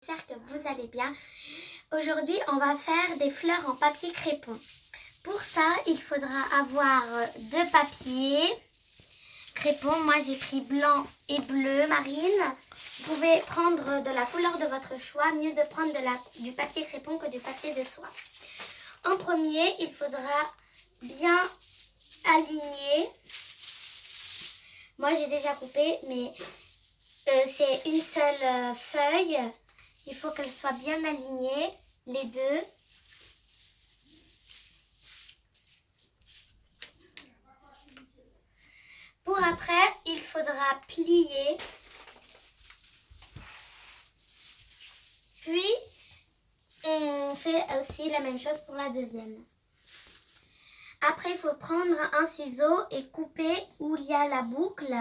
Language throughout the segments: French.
J'espère que vous allez bien. Aujourd'hui, on va faire des fleurs en papier crépon. Pour ça, il faudra avoir deux papiers crépon. Moi, j'ai pris blanc et bleu marine. Vous pouvez prendre de la couleur de votre choix. Mieux de prendre du papier crépon que du papier de soie. En premier, il faudra bien aligner. Moi, j'ai déjà coupé, mais c'est une seule feuille. Il faut qu'elles soient bien alignées, les deux. Pour après, il faudra plier. Puis, on fait aussi la même chose pour la deuxième. Après, il faut prendre un ciseau et couper où il y a la boucle.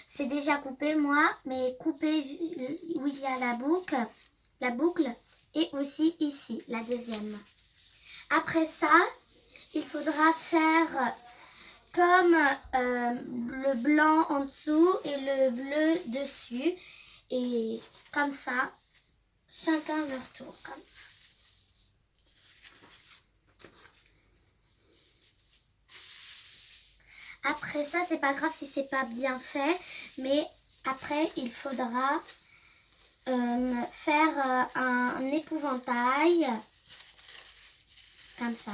C'est déjà coupé moi, mais couper où il y a la boucle et aussi ici, la deuxième. Après ça, il faudra faire comme le blanc en dessous et le bleu dessus. Et comme ça, chacun leur tour. Après ça, c'est pas grave si c'est pas bien fait, mais après, il faudra faire un épouvantail, comme ça.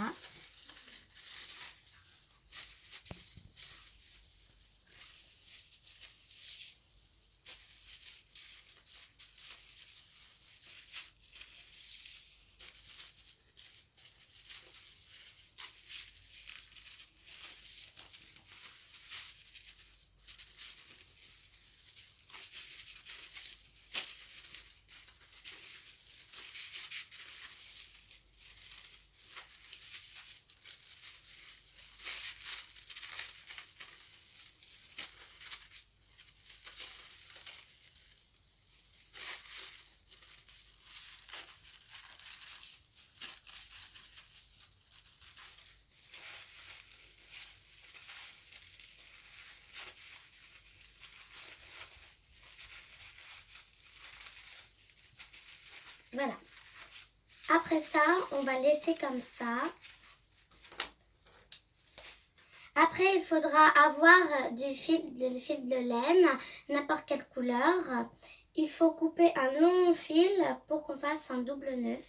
Voilà. Après ça, on va laisser comme ça. Après, il faudra avoir du fil de laine, n'importe quelle couleur. Il faut couper un long fil pour qu'on fasse un double nœud.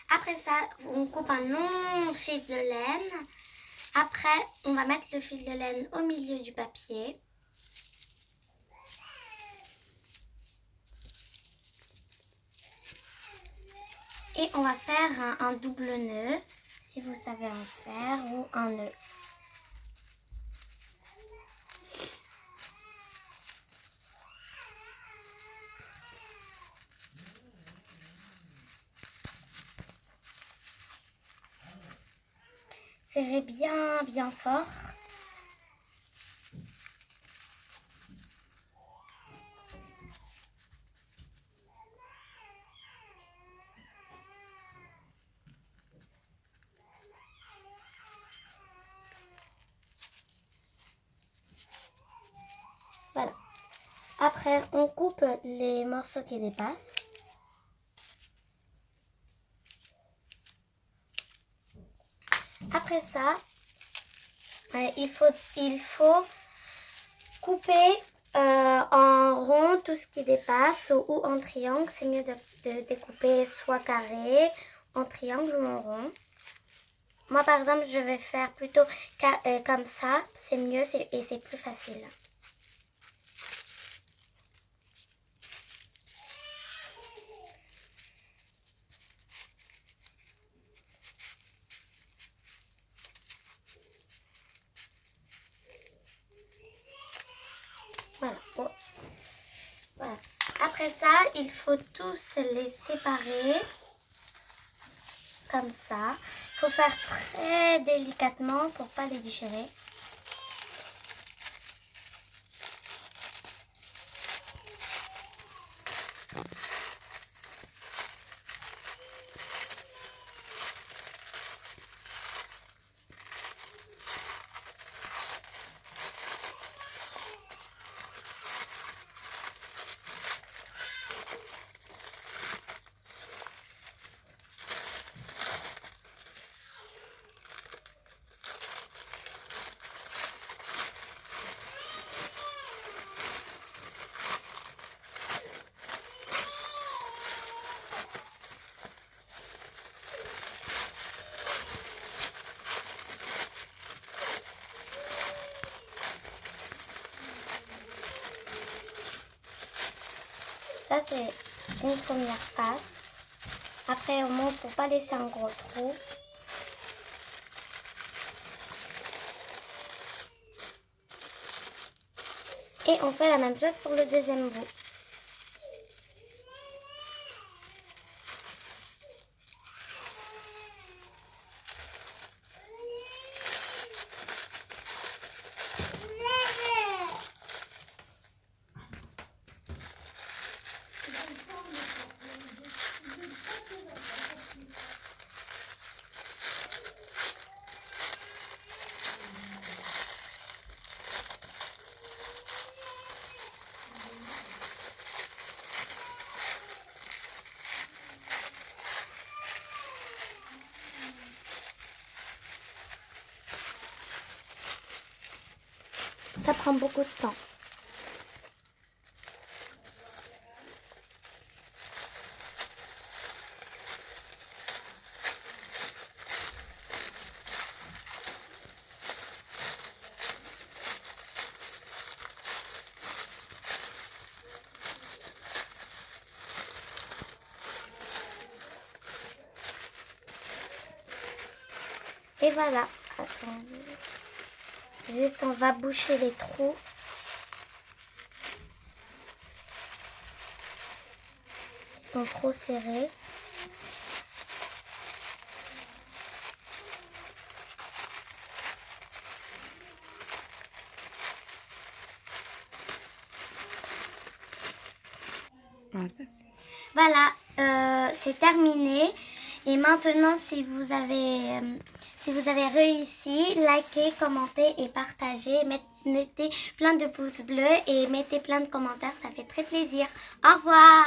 Après ça, on coupe un long fil de laine. Après, on va mettre le fil de laine au milieu du papier. Et on va faire un double nœud, si vous savez en faire, ou un nœud. Serrez bien fort. Voilà. Après, on coupe les morceaux qui dépassent. Après ça, il faut couper en rond tout ce qui dépasse ou en triangle. C'est mieux de découper soit carré, en triangle ou en rond. Moi, par exemple, je vais faire plutôt comme ça. C'est mieux et c'est plus facile. Voilà. Bon. Voilà. Après ça, il faut tous les séparer. Comme ça. Il faut faire très délicatement pour ne pas les déchirer. Ça, c'est une première face. Après, on monte pour pas laisser un gros trou. Et on fait la même chose pour le deuxième bout. Ça prend beaucoup de temps. Et voilà. Attendez. Juste, on va boucher les trous. Ils sont trop serrés. Voilà, c'est terminé. Et maintenant, si vous avez réussi, likez, commentez et partagez. Mettez plein de pouces bleus et mettez plein de commentaires, ça fait très plaisir. Au revoir!